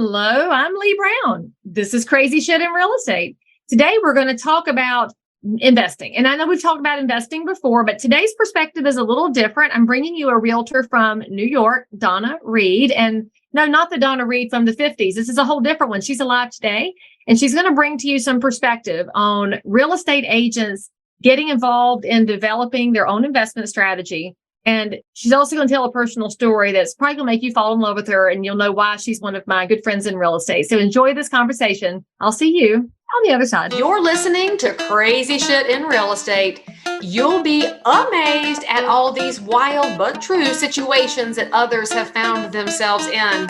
Hello, I'm Leigh Brown. This is Crazy Shit in Real Estate. Today, we're going to talk about investing. And I know we've talked about investing before, but today's perspective is a little different. I'm bringing you a realtor from New York, Donna Reid. And no, not the Donna Reid from the 50s. This is a whole different one. She's alive today. And she's going to bring to you some perspective on real estate agents getting involved in developing their own investment strategy. And she's also going to tell a personal story that's probably going to make you fall in love with her, and you'll know why she's one of my good friends in real estate. So enjoy this conversation. I'll see you on the other side. You're listening to Crazy Shit in Real Estate. You'll be amazed at all these wild but true situations that others have found themselves in.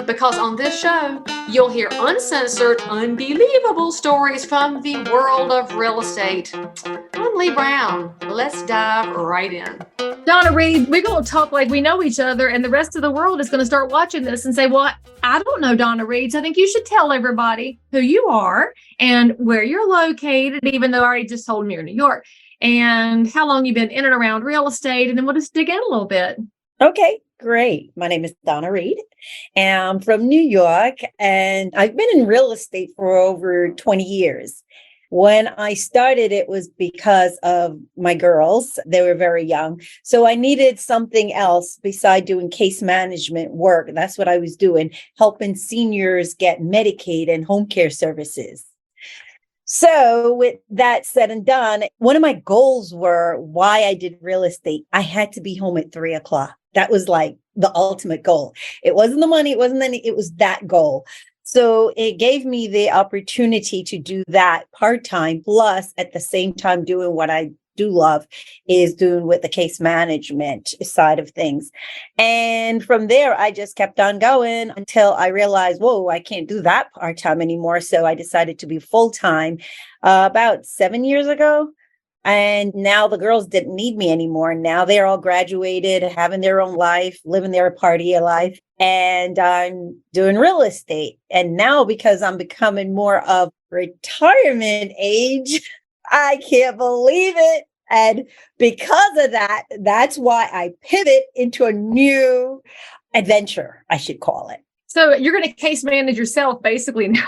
Because on this show, you'll hear uncensored, unbelievable stories from the world of real estate. I'm Leigh Brown. Let's dive right in. Donna Reid, we're going to talk like we know each other, and the rest of the world is going to start watching this and say, well, I don't know Donna Reid, so I think you should tell everybody who you are and where you're located, even though I already just told them you're in New York, and how long you've been in and around real estate, and then we'll just dig in a little bit. Okay, great. My name is Donna Reid, and I'm from New York, and I've been in real estate for over 20 years. When I started, it was because of my girls. They were very young. So I needed something else besides doing case management work. That's what I was doing, helping seniors get Medicaid and home care services. So with that said and done, one of my goals were why I did real estate. I had to be home at 3:00. That was like the ultimate goal. It wasn't the money. It wasn't any, it was that goal. So it gave me the opportunity to do that part-time, plus at the same time doing what I do love is doing with the case management side of things. And from there, I just kept on going until I realized, whoa, I can't do that part-time anymore. So I decided to be full-time about 7 years ago. And now the girls didn't need me anymore. Now they're all graduated, having their own life, living their party life. And I'm doing real estate. And now because I'm becoming more of retirement age, I can't believe it. And because of that, that's why I pivot into a new adventure, I should call it. So you're going to case manage yourself basically now.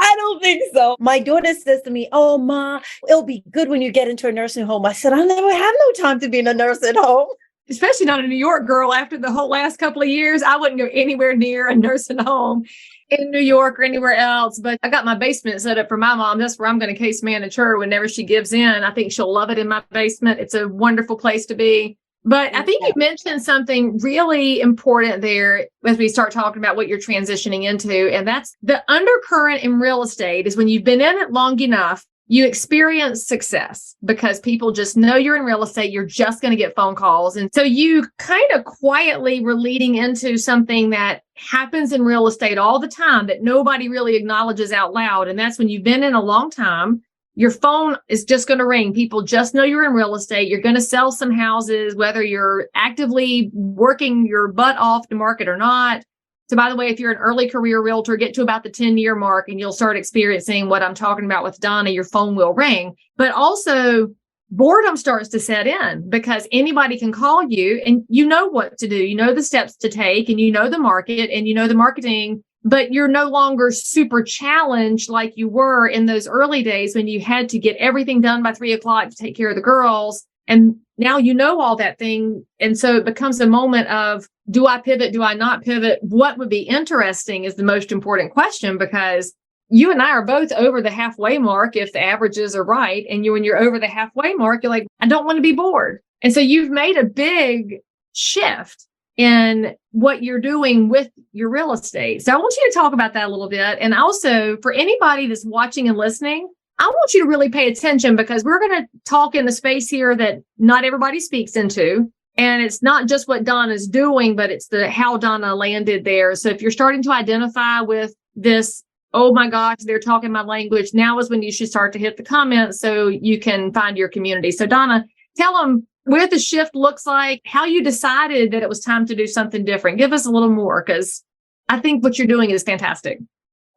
I don't think so. My daughter says to me, oh, Ma, it'll be good when you get into a nursing home. I said, I'll never have no time to be in a nursing home. Especially not a New York girl. After the whole last couple of years, I wouldn't go anywhere near a nursing home in New York or anywhere else. But I got my basement set up for my mom. That's where I'm going to case manage her whenever she gives in. I think she'll love it in my basement. It's a wonderful place to be. But I think you mentioned something really important there as we start talking about what you're transitioning into. And that's the undercurrent in real estate is when you've been in it long enough, you experience success because people just know you're in real estate. You're just going to get phone calls. And so you kind of quietly were leading into something that happens in real estate all the time that nobody really acknowledges out loud. And that's when you've been in a long time. Your phone is just going to ring. People just know you're in real estate. You're going to sell some houses, whether you're actively working your butt off to market or not. So by the way, if you're an early career realtor, get to about the 10-year mark and you'll start experiencing what I'm talking about with Donna. Your phone will ring, but also boredom starts to set in because anybody can call you and you know what to do. You know the steps to take and you know the market and you know the marketing. But you're no longer super challenged like you were in those early days when you had to get everything done by 3:00 to take care of the girls. And now you know all that thing. And so it becomes a moment of, do I pivot? Do I not pivot? What would be interesting is the most important question, because you and I are both over the halfway mark if the averages are right. And when you're over the halfway mark, you're like, I don't want to be bored. And so you've made a big shift in what you're doing with your real estate. So I want you to talk about that a little bit. And also for anybody that's watching and listening, I want you to really pay attention because we're going to talk in a space here that not everybody speaks into. And it's not just what Donna's doing, but it's how Donna landed there. So if you're starting to identify with this, oh my gosh, they're talking my language, now is when you should start to hit the comments so you can find your community. So Donna, tell them what the shift looks like, how you decided that it was time to do something different. Give us a little more, because I think what you're doing is fantastic.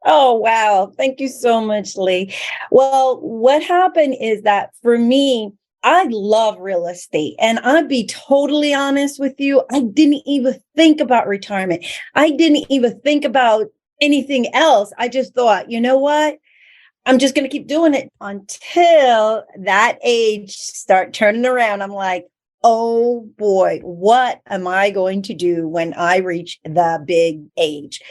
Oh, wow. Thank you so much, Leigh. Well, what happened is that for me, I love real estate. And I'd be totally honest with you, I didn't even think about retirement. I didn't even think about anything else. I just thought, you know what? I'm just going to keep doing it until that age start turning around. I'm like, oh boy, what am I going to do when I reach the big age?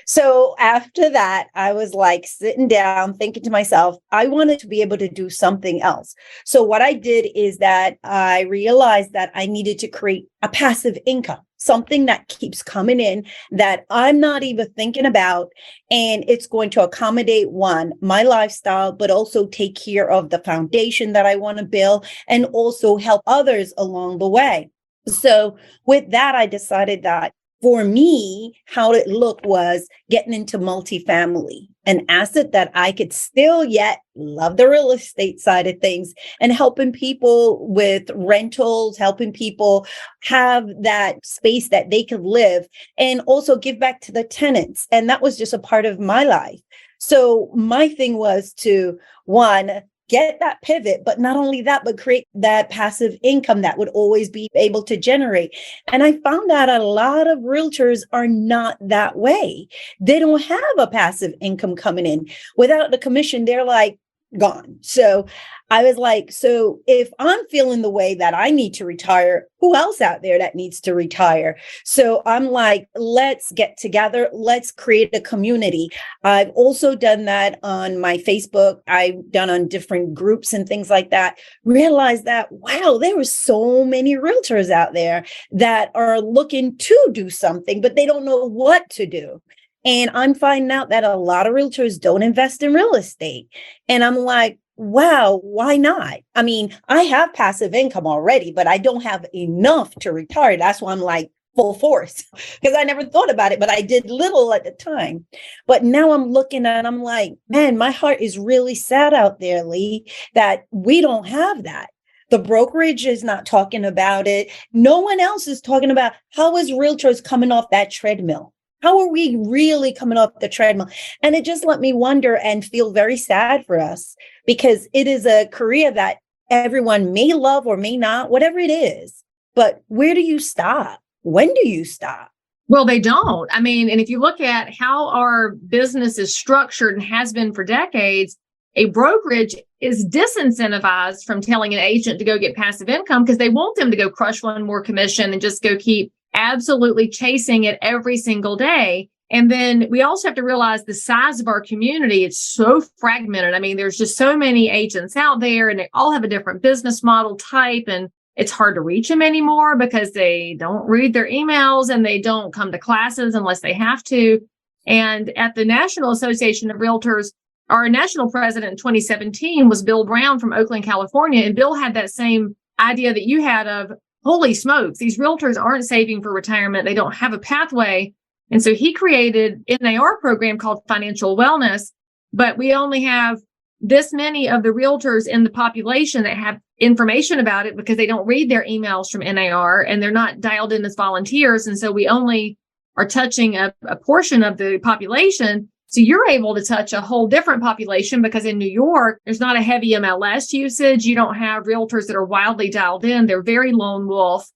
So after that, I was like sitting down, thinking to myself, I wanted to be able to do something else. So what I did is that I realized that I needed to create a passive income, something that keeps coming in that I'm not even thinking about. And it's going to accommodate one, my lifestyle, but also take care of the foundation that I want to build and also help others along the way. So with that, I decided that for me, how it looked was getting into multifamily, an asset that I could still yet love the real estate side of things and helping people with rentals, helping people have that space that they could live and also give back to the tenants. And that was just a part of my life. So my thing was to, one, get that pivot, but not only that, but create that passive income that would always be able to generate. And I found that a lot of realtors are not that way. They don't have a passive income coming in. Without the commission, they're like gone. So I was like, so if I'm feeling the way that I need to retire, who else out there that needs to retire? So I'm like, let's get together. Let's create a community. I've also done that on my Facebook. I've done on different groups and things like that. Realized that, wow, there were so many realtors out there that are looking to do something, but they don't know what to do. And I'm finding out that a lot of realtors don't invest in real estate. And I'm like, wow, why not? I mean, I have passive income already, but I don't have enough to retire. That's why I'm like full force because I never thought about it, but I did little at the time. But now I'm looking at, I'm like, man, my heart is really sad out there, Leigh, that we don't have that. The brokerage is not talking about it. No one else is talking about how is realtors coming off that treadmill? How are we really coming off the treadmill? And it just let me wonder and feel very sad for us because it is a career that everyone may love or may not, whatever it is. But where do you stop? When do you stop? Well, they don't. I mean, and if you look at how our business is structured and has been for decades, a brokerage is disincentivized from telling an agent to go get passive income because they want them to go crush one more commission and just go keep absolutely chasing it every single day. And then we also have to realize the size of our community. It's so fragmented. I mean, there's just so many agents out there and they all have a different business model type. And it's hard to reach them anymore because they don't read their emails and they don't come to classes unless they have to. And at the National Association of Realtors, our national president in 2017 was Bill Brown from Oakland, California. And Bill had that same idea that you had of, holy smokes, these realtors aren't saving for retirement. They don't have a pathway. And so he created an NAR program called Financial Wellness, but we only have this many of the realtors in the population that have information about it because they don't read their emails from NAR and they're not dialed in as volunteers. And so we only are touching a portion of the population. So you're able to touch a whole different population because in New York, there's not a heavy MLS usage. You don't have realtors that are wildly dialed in. They're very lone wolf,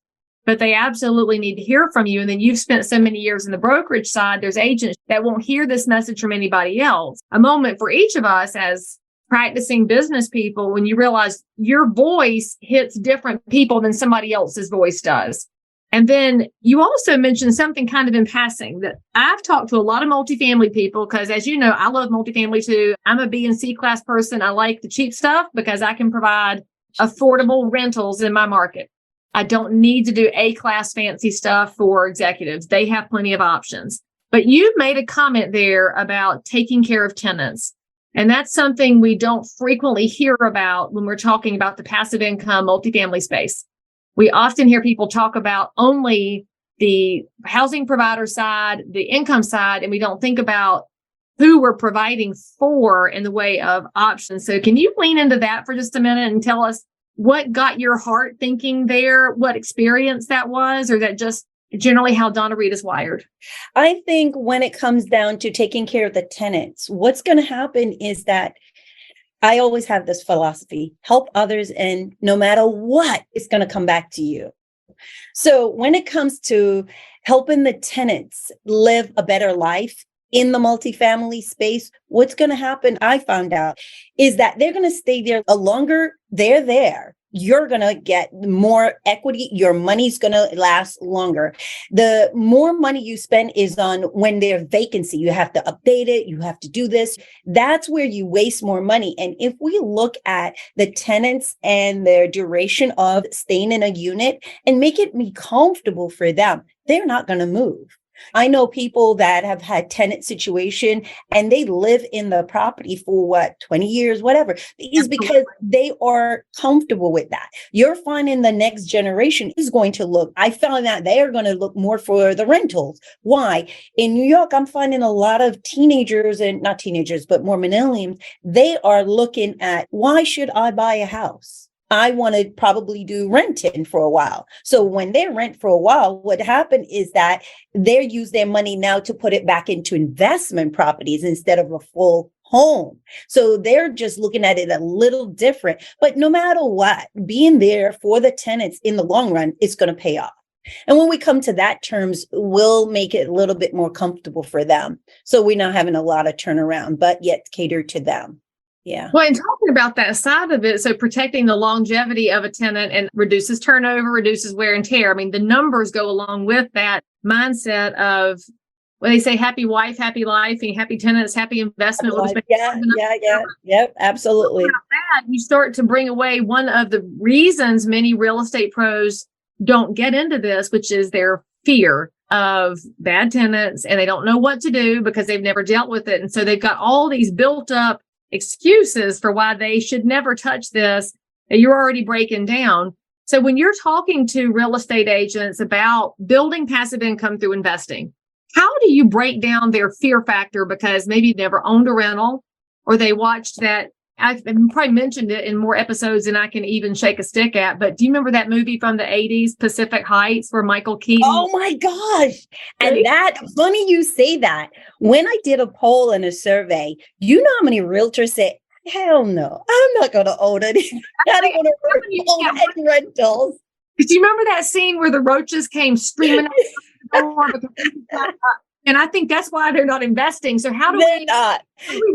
but they absolutely need to hear from you. And then you've spent so many years in the brokerage side. There's agents that won't hear this message from anybody else. A moment for each of us as practicing business people when you realize your voice hits different people than somebody else's voice does. And then you also mentioned something kind of in passing that I've talked to a lot of multifamily people because, as you know, I love multifamily too. I'm a B and C class person. I like the cheap stuff because I can provide affordable rentals in my market. I don't need to do A class fancy stuff for executives. They have plenty of options. But you made a comment there about taking care of tenants. And that's something we don't frequently hear about when we're talking about the passive income multifamily space. We often hear people talk about only the housing provider side, the income side, and we don't think about who we're providing for in the way of options. So can you lean into that for just a minute and tell us what got your heart thinking there, what experience that was, or that just generally how Donna Reid is wired? I think when it comes down to taking care of the tenants, what's going to happen is that I always have this philosophy, help others, and no matter what, it's going to come back to you. So when it comes to helping the tenants live a better life in the multifamily space, what's going to happen, I found out, is that they're going to stay there a longer they're there. You're going to get more equity. Your money's going to last longer. The more money you spend is on when there's vacancy. You have to update it. You have to do this. That's where you waste more money. And if we look at the tenants and their duration of staying in a unit and make it be comfortable for them, they're not going to move. I know people that have had tenant situation and they live in the property for 20 years, whatever. It's because they are comfortable with that. You're finding the next generation is going to look, I found that they are going to look more for the rentals. Why? In New York, I'm finding a lot of teenagers, and not teenagers, but more millennials. They are looking at, why should I buy a house? I want to probably do renting for a while. So when they rent for a while, what happened is that they use their money now to put it back into investment properties instead of a full home. So they're just looking at it a little different. But no matter what, being there for the tenants in the long run is going to pay off. And when we come to that terms, we'll make it a little bit more comfortable for them. So we're not having a lot of turnaround, but yet cater to them. Yeah. Well, and talking about that side of it, so protecting the longevity of a tenant and reduces turnover, reduces wear and tear. I mean, the numbers go along with that mindset of when they say happy wife, happy life, and happy tenants, happy investment. Yep, absolutely. That, you start to bring away one of the reasons many real estate pros don't get into this, which is their fear of bad tenants, and they don't know what to do because they've never dealt with it. And so they've got all these built up excuses for why they should never touch this that you're already breaking down. So when you're talking to real estate agents about building passive income through investing, how do you break down their fear factor? Because maybe you've never owned a rental, or they watched that. I've probably mentioned it in more episodes than I can even shake a stick at, but do you remember that movie from the 80s, Pacific Heights, where Michael Keaton? Oh my gosh. And that, funny you say that. When I did a poll and a survey, you know how many realtors say, hell no, I'm not going to own any. I don't want to own any rentals. Do you remember that scene where the roaches came streaming out the door? And I think that's why they're not investing. So how do we not?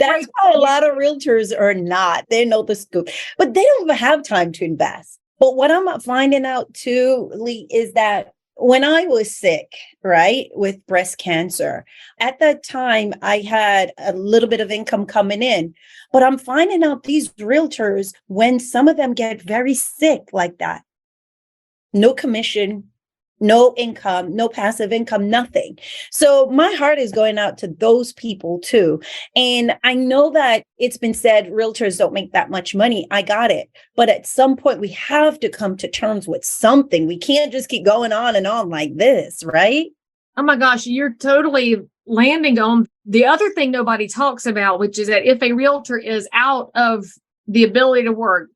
That's why a lot of realtors are not. They know the scoop, but they don't have time to invest. But what I'm finding out too, Leigh, is that when I was sick, right, with breast cancer, at that time, I had a little bit of income coming in, but I'm finding out these realtors, when some of them get very sick like that, no commission, no income, no passive income, nothing. So my heart is going out to those people too. And I know that it's been said realtors don't make that much money. I got it. But at some point, we have to come to terms with something. We can't just keep going on and on like this, right? Oh my gosh, you're totally landing on the other thing nobody talks about, which is that if a realtor is out of the ability to work,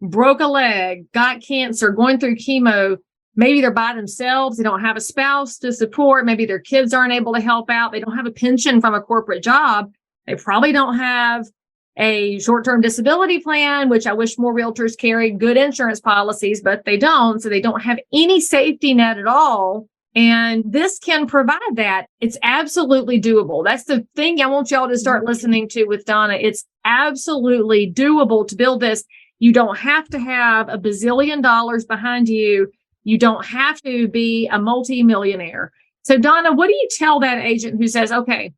broke a leg, got cancer, going through chemo, maybe they're by themselves. They don't have a spouse to support. Maybe their kids aren't able to help out. They don't have a pension from a corporate job. They probably don't have a short-term disability plan, which I wish more realtors carried good insurance policies, but they don't. So they don't have any safety net at all. And this can provide that. It's absolutely doable. That's the thing I want y'all to start listening to with Donna. It's absolutely doable to build this. You don't have to have $1 bazillion behind you. You don't have to be a multi-millionaire. So Donna, what do you tell that agent who says, okay,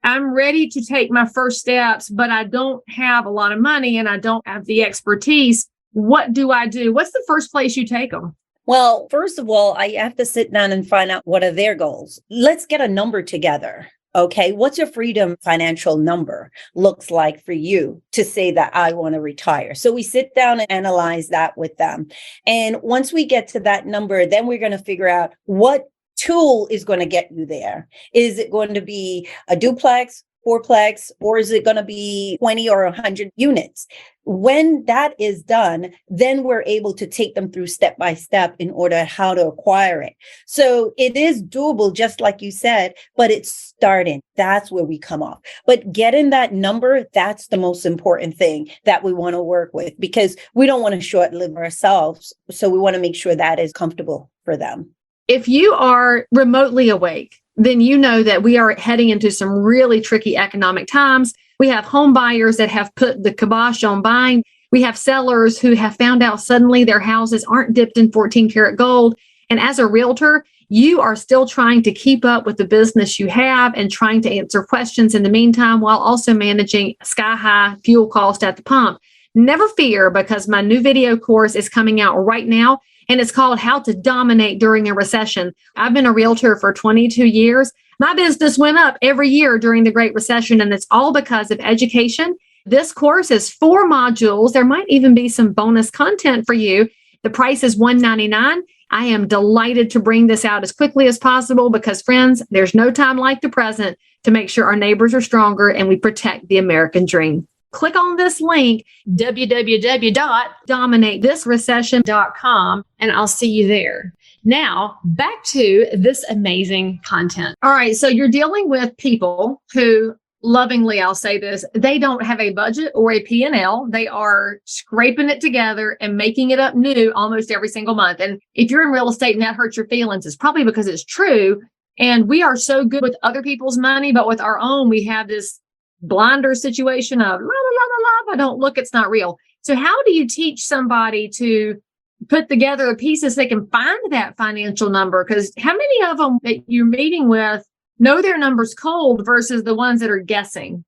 I'm ready to take my first steps, but I don't have a lot of money and I don't have the expertise. What do I do? What's the first place you take them? Well, first of all, I have to sit down and find out what are their goals. Let's get a number together. Okay, what's your freedom financial number looks like for you to say that I want to retire? So we sit down and analyze that with them. And once we get to that number, then we're going to figure out what tool is going to get you there. Is it going to be a duplex fourplex, or is it going to be 20 or 100 units? When that is done, then we're able to take them through step by step in order how to acquire it. So it is doable, just like you said, but it's starting. That's where we come off. But getting that number, that's the most important thing that we want to work with, because we don't want to short-live ourselves. So we want to make sure that is comfortable for them. If you are remotely awake, then you know that we are heading into some really tricky economic times. We have home buyers that have put the kibosh on buying. We have sellers who have found out suddenly their houses aren't dipped in 14 karat gold. And as a realtor, you are still trying to keep up with the business you have and trying to answer questions in the meantime, while also managing sky high fuel cost at the pump. Never fear, because my new video course is coming out right now, and it's called How to Dominate During a Recession. I've been a realtor for 22 years. My business went up every year during the Great Recession, and it's all because of education. This course is 4 modules. There might even be some bonus content for you. The price is $199. I am delighted to bring this out as quickly as possible because, friends, there's no time like the present to make sure our neighbors are stronger and we protect the American dream. Click on this link, www.dominatethisrecession.com, and I'll see you there. Now, back to this amazing content. All right, so you're dealing with people who, lovingly, I'll say this, they don't have a budget or a P&L. They are scraping it together and making it up new almost every single month. And if you're in real estate and that hurts your feelings, it's probably because it's true. And we are so good with other people's money, but with our own, we have this blinder situation of la, la, la, la, la, don't look, it's not real. So how do you teach somebody to put together the pieces they can find that financial number? Because how many of them that you're meeting with know their numbers cold versus the ones that are guessing?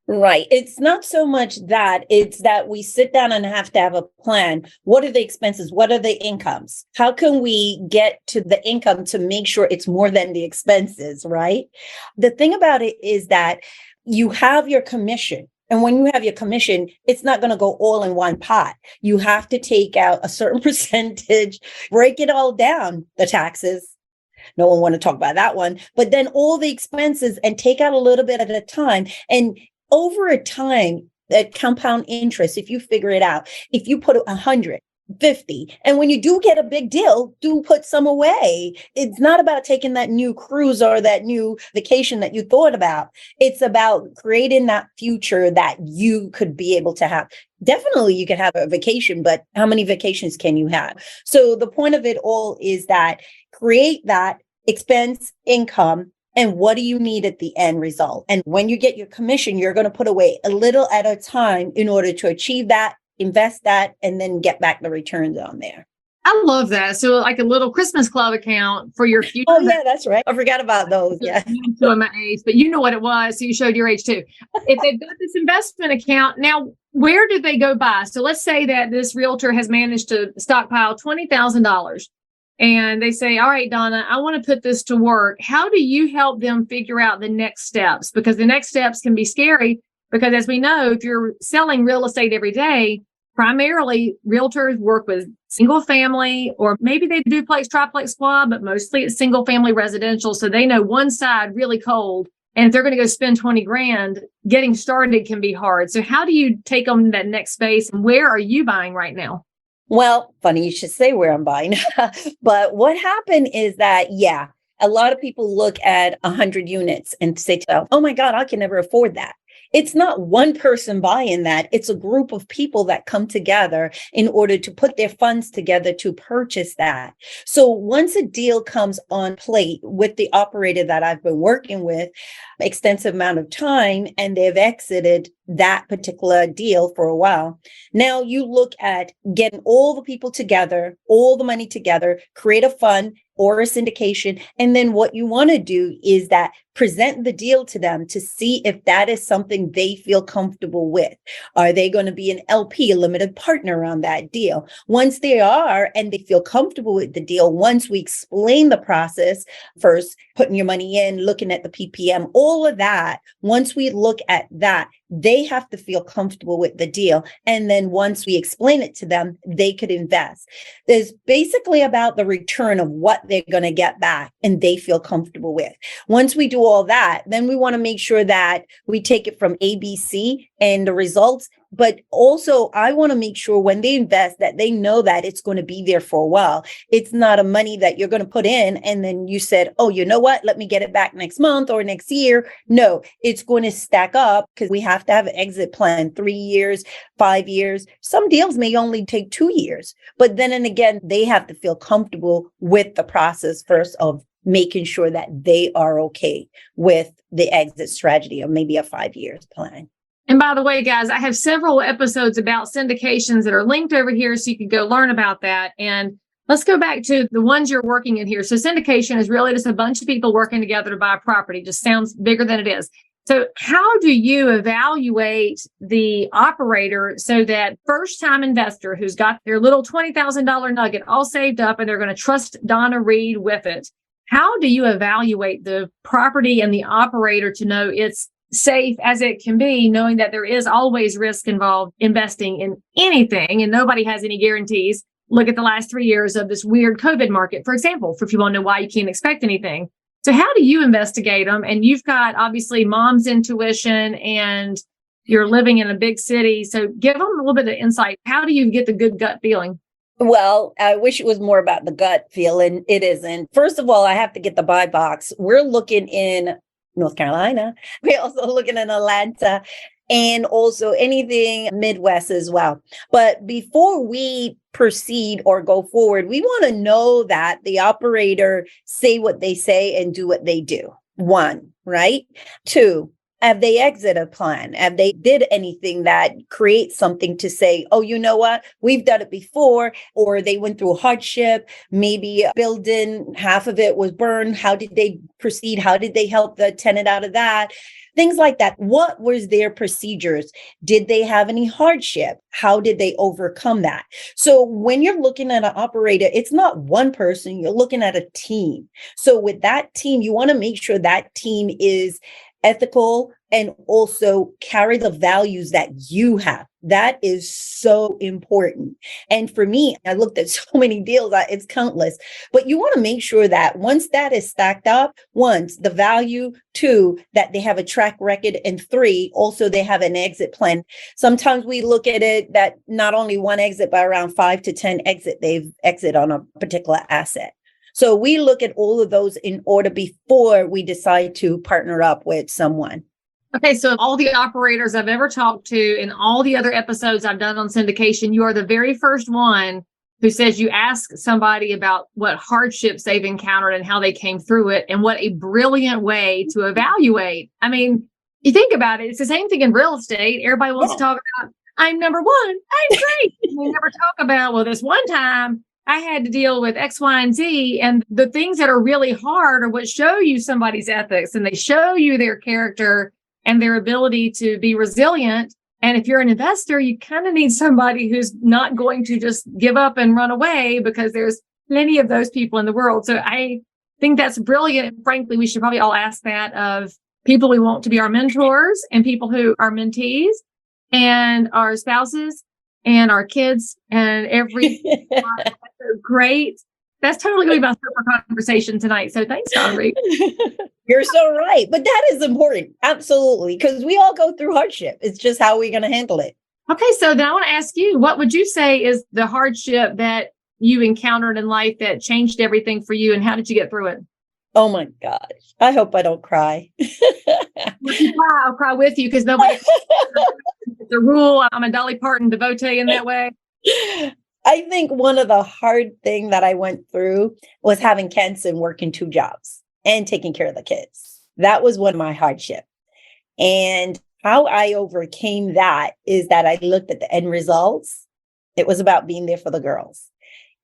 Right. It's not so much that, it's that we sit down and have to have a plan. What are the expenses? What are the incomes? How can we get to the income to make sure it's more than the expenses, right? The thing about it is that you have your commission. And when you have your commission, it's not going to go all in one pot. You have to take out a certain percentage, break it all down, the taxes. No one want to talk about that one, but then all the expenses, and take out a little bit at a time. And over a time, that compound interest, if you figure it out, if you put 100, 50, and when you do get a big deal, do put some away. It's not about taking that new cruise or that new vacation that you thought about. It's about creating that future that you could be able to have. Definitely you can have a vacation, but how many vacations can you have? So the point of it all is that create that expense, income, and what do you need at the end result? And when you get your commission, you're going to put away a little at a time in order to achieve that, invest that, and then get back the returns on there. I love that. So like a little Christmas club account for your future. Oh, yeah, that's right. I forgot about those. Yeah. I'm my age, but you know what it was. So you showed your age too. If they've got this investment account, now where do they go buy? So let's say that this realtor has managed to stockpile $20,000. And they say, all right, Donna, I want to put this to work. How do you help them figure out the next steps? Because the next steps can be scary, because as we know, if you're selling real estate every day, primarily realtors work with single family, or maybe they duplex, triplex, quad, but mostly it's single family residential. So they know one side really cold. And if they're going to go spend 20 grand, getting started can be hard. So how do you take them to that next space? And where are you buying right now? Well, funny you should say where I'm buying. But what happened is that, yeah, a lot of people look at 100 units and say, oh my God, I can never afford that. It's not one person buying that. It's a group of people that come together in order to put their funds together to purchase that. So once a deal comes on plate with the operator that I've been working with extensive amount of time, and they've exited that particular deal for a while, now you look at getting all the people together, all the money together, create a fund or a syndication. And then what you want to do is that present the deal to them to see if that is something they feel comfortable with. Are they going to be an LP, a limited partner on that deal? Once they are, and they feel comfortable with the deal, once we explain the process, first putting your money in, looking at the PPM, all of that, once we look at that, they they have to feel comfortable with the deal. And then once we explain it to them, they could invest. It's basically about the return of what they're going to get back and they feel comfortable with. Once we do all that, then we want to make sure that we take it from ABC and the results. But also, I want to make sure when they invest that they know that it's going to be there for a while. It's not a money that you're going to put in and then you said, oh, you know what? Let me get it back next month or next year. No, it's going to stack up because we have to have an exit plan, 3 years, 5 years. Some deals may only take 2 years. But then and again, they have to feel comfortable with the process first of making sure that they are okay with the exit strategy or maybe a 5 years plan. And by the way, guys, I have several episodes about syndications that are linked over here so you can go learn about that. And let's go back to the ones you're working in here. So syndication is really just a bunch of people working together to buy a property. Just sounds bigger than it is. So how do you evaluate the operator so that first-time investor who's got their little $20,000 nugget all saved up and they're going to trust Donna Reid with it? How do you evaluate the property and the operator to know it's safe as it can be, knowing that there is always risk involved investing in anything and nobody has any guarantees? Look at the last 3 years of this weird COVID market, for example, for people to know why you can't expect anything. So how do you investigate them? And you've got obviously mom's intuition and you're living in a big city. So give them a little bit of insight. How do you get the good gut feeling? Well, I wish it was more about the gut feeling. It isn't. First of all, I have to get the buy box. We're looking in North Carolina. We're also looking in Atlanta and also anything Midwest as well. But before we proceed or go forward, we want to know that the operator say what they say and do what they do. 1, right? 2, have they exit a plan? Have they did anything that creates something to say, oh, you know what? We've done it before, or they went through hardship. Maybe a building, half of it was burned. How did they proceed? How did they help the tenant out of that? Things like that. What was their procedures? Did they have any hardship? How did they overcome that? So when you're looking at an operator, it's not one person, you're looking at a team. So with that team, you want to make sure that team is ethical and also carry the values that you have. That is so important. And for me, I looked at so many deals, it's countless, but you want to make sure that once that is stacked up, once the value, 2, that they have a track record, and 3, also they have an exit plan. Sometimes we look at it that not only one exit, but around 5 to 10 they've exit on a particular asset. So we look at all of those in order before we decide to partner up with someone. Okay, so all the operators I've ever talked to and all the other episodes I've done on syndication, you are the very first one who says you ask somebody about what hardships they've encountered and how they came through it, and what a brilliant way to evaluate. I mean, you think about it, it's the same thing in real estate. Everybody wants to talk about, I'm number one, I'm great. We never talk about, well, this one time I had to deal with X, Y, and Z. And the things that are really hard are what show you somebody's ethics, and they show you their character and their ability to be resilient. And if you're an investor, you kind of need somebody who's not going to just give up and run away, because there's plenty of those people in the world. So I think that's brilliant. And frankly, we should probably all ask that of people we want to be our mentors and people who are mentees and our spouses and our kids and every great. That's totally going to be my super conversation tonight. So thanks, Donna Reid. You're so right. But that is important. Absolutely. Because we all go through hardship. It's just how we're going to handle it. Okay. So then I want to ask you, what would you say is the hardship that you encountered in life that changed everything for you, and how did you get through it? Oh my gosh. I hope I don't cry. I'll cry with you, because nobody the rule. I'm a Dolly Parton devotee in that way. I think one of the hard things that I went through was having cancer and working 2 jobs and taking care of the kids. That was one of my hardship. And how I overcame that is that I looked at the end results. It was about being there for the girls.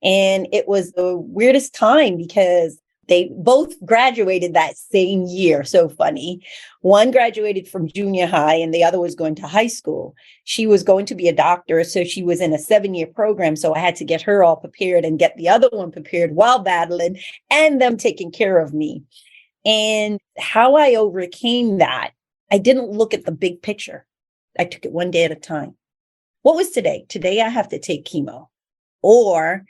And it was the weirdest time because they both graduated that same year. So funny. One graduated from junior high and the other was going to high school. She was going to be a doctor. So she was in a 7-year program. So I had to get her all prepared and get the other one prepared while battling and them taking care of me. And how I overcame that, I didn't look at the big picture. I took it one day at a time. What was today? Today I have to take chemo, or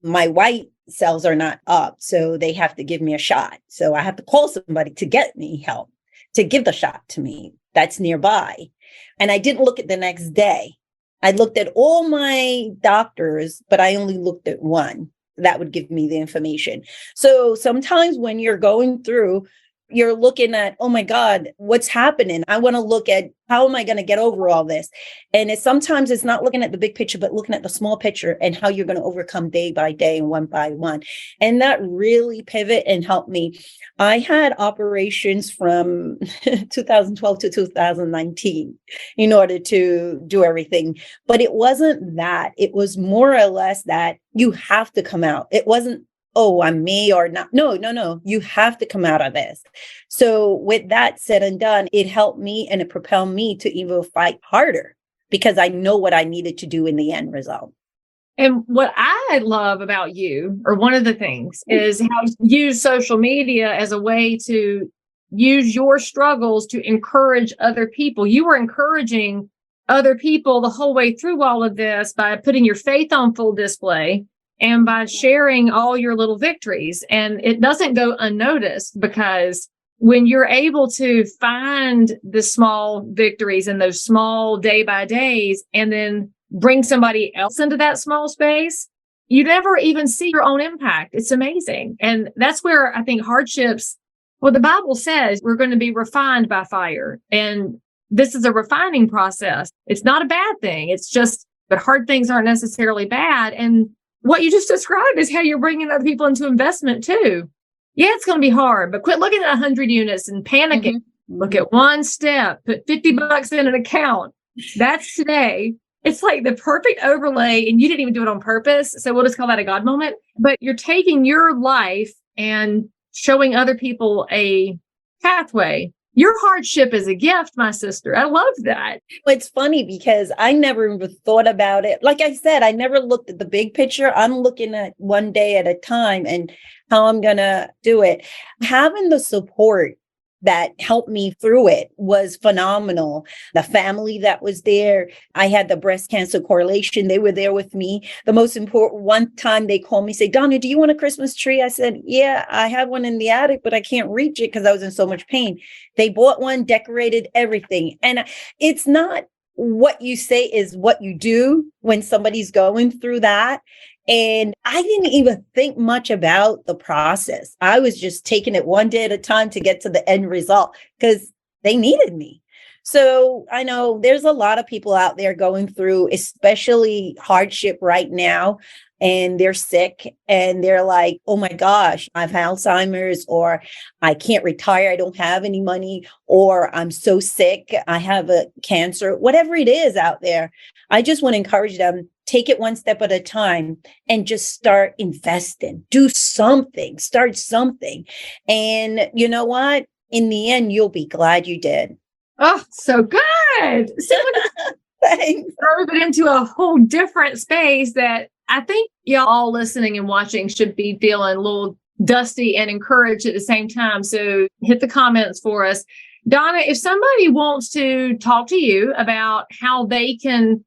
my white cells are not up, so they have to give me a shot. So I have to call somebody to get me help, to give the shot to me that's nearby. And I didn't look at the next day. I looked at all my doctors, but I only looked at one that would give me the information. So sometimes when you're going through, you're looking at, oh my God, what's happening? I want to look at how am I going to get over all this? And sometimes it's not looking at the big picture, but looking at the small picture and how you're going to overcome day by day and one by one. And that really pivot and helped me. I had operations from 2012 to 2019 in order to do everything. But it wasn't that. It was more or less that you have to come out. It wasn't, oh, I'm me or not. No. You have to come out of this. So with that said and done, it helped me and it propelled me to even fight harder because I know what I needed to do in the end result. And what I love about you, or one of the things, is how you use social media as a way to use your struggles to encourage other people. You were encouraging other people the whole way through all of this by putting your faith on full display and by sharing all your little victories. And it doesn't go unnoticed, because when you're able to find the small victories and those small day by days, and then bring somebody else into that small space, you never even see your own impact. It's amazing. And that's where I think hardships, well, the Bible says we're going to be refined by fire. And this is a refining process. It's not a bad thing. It's just that hard things aren't necessarily bad. And what you just described is how you're bringing other people into investment too. Yeah, it's going to be hard, but quit looking at 100 units and panicking. Mm-hmm. Look at one step, put $50 in an account. That's today. It's like the perfect overlay, and you didn't even do it on purpose. So we'll just call that a God moment. But you're taking your life and showing other people a pathway. Your hardship is a gift, my sister. I love that. It's funny because I never even thought about it. Like I said, I never looked at the big picture. I'm looking at one day at a time and how I'm going to do it. Having the support that helped me through it was phenomenal. The family that was there, I had the breast cancer correlation. They were there with me. The most important, one time they called me, say, Donna, do you want a Christmas tree? I said, yeah, I have one in the attic, but I can't reach it because I was in so much pain. They bought one, decorated everything. And it's not what you say is what you do when somebody's going through that. And I didn't even think much about the process. I was just taking it one day at a time to get to the end result because they needed me. So I know there's a lot of people out there going through, especially hardship right now, and they're sick and they're like, oh my gosh, I have Alzheimer's, or I can't retire. I don't have any money, or I'm so sick. I have a cancer, whatever it is out there. I just want to encourage them. Take it one step at a time and just start investing. Do something, start something. And you know what? In the end, you'll be glad you did. Oh, so good. So Thanks. drove it into a whole different space that I think y'all all listening and watching should be feeling a little dusty and encouraged at the same time. So hit the comments for us. Donna, if somebody wants to talk to you about how they can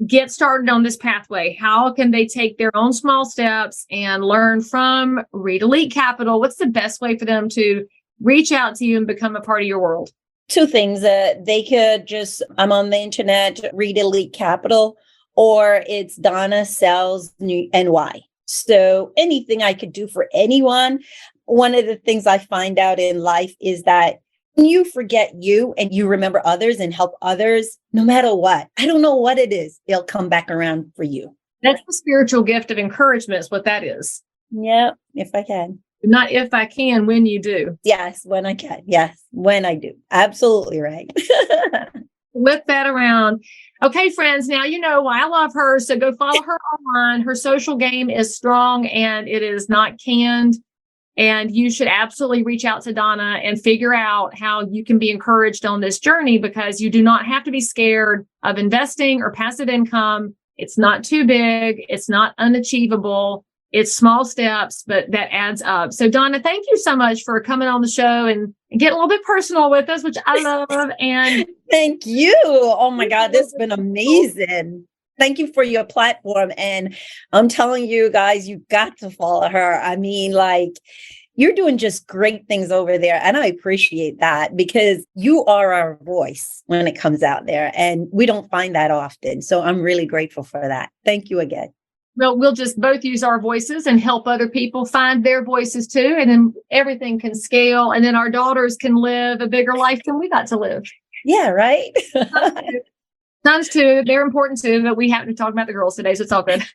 get started on this pathway, how can they take their own small steps and learn from Reid Elite Capital? What's the best way for them to reach out to you and become a part of your world? Two things. They could just, I'm on the internet, Reid Elite Capital, or it's Donna Sells NY. So anything I could do for anyone. One of the things I find out in life is that when you forget you and you remember others and help others, no matter what, I don't know what it is, it'll come back around for you. That's the spiritual gift of encouragement is what that is. Yeah, if I can. Not if I can, when you do. Yes, when I can. Yes, when I do. Absolutely right. Flip that around. Okay, friends, now you know why I love her. So go follow her online. Her social game is strong and it is not canned. And you should absolutely reach out to Donna and figure out how you can be encouraged on this journey, because you do not have to be scared of investing or passive income. It's not too big. It's not unachievable. It's small steps, but that adds up. So Donna, thank you so much for coming on the show and getting a little bit personal with us, which I love. And thank you. Oh my God, this has been amazing. Thank you for your platform. And I'm telling you guys, you got to follow her. I mean, like, you're doing just great things over there. And I appreciate that because you are our voice when it comes out there. And we don't find that often. So I'm really grateful for that. Thank you again. Well, we'll just both use our voices and help other people find their voices too. And then everything can scale. And then our daughters can live a bigger life than we got to live. Yeah, right. Sons too. They're important too, but we happen to talk about the girls today. So it's all good.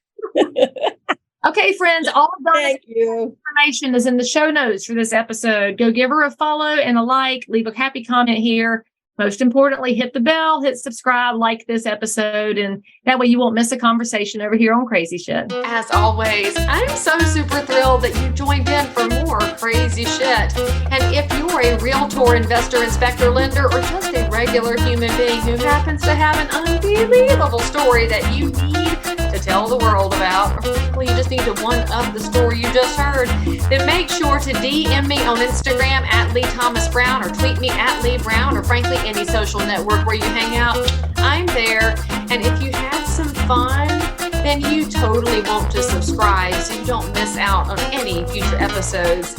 Okay, friends, all of Donna's information is in the show notes for this episode. Go give her a follow and a like. Leave a happy comment here. Most importantly, hit the bell, hit subscribe, like this episode, and that way you won't miss a conversation over here on Crazy Shit. As always, I'm so super thrilled that you joined in for more crazy shit. And if you're a realtor, investor, inspector, lender, or just a regular human being who happens to have an unbelievable story that you need to tell the world about, or frankly, you just need to one-up the story you just heard, then make sure to DM me on Instagram at Leigh Thomas Brown, or tweet me at Leigh Brown, or frankly, any social network where you hang out. I'm there. And if you had some fun, then you totally want to subscribe so you don't miss out on any future episodes.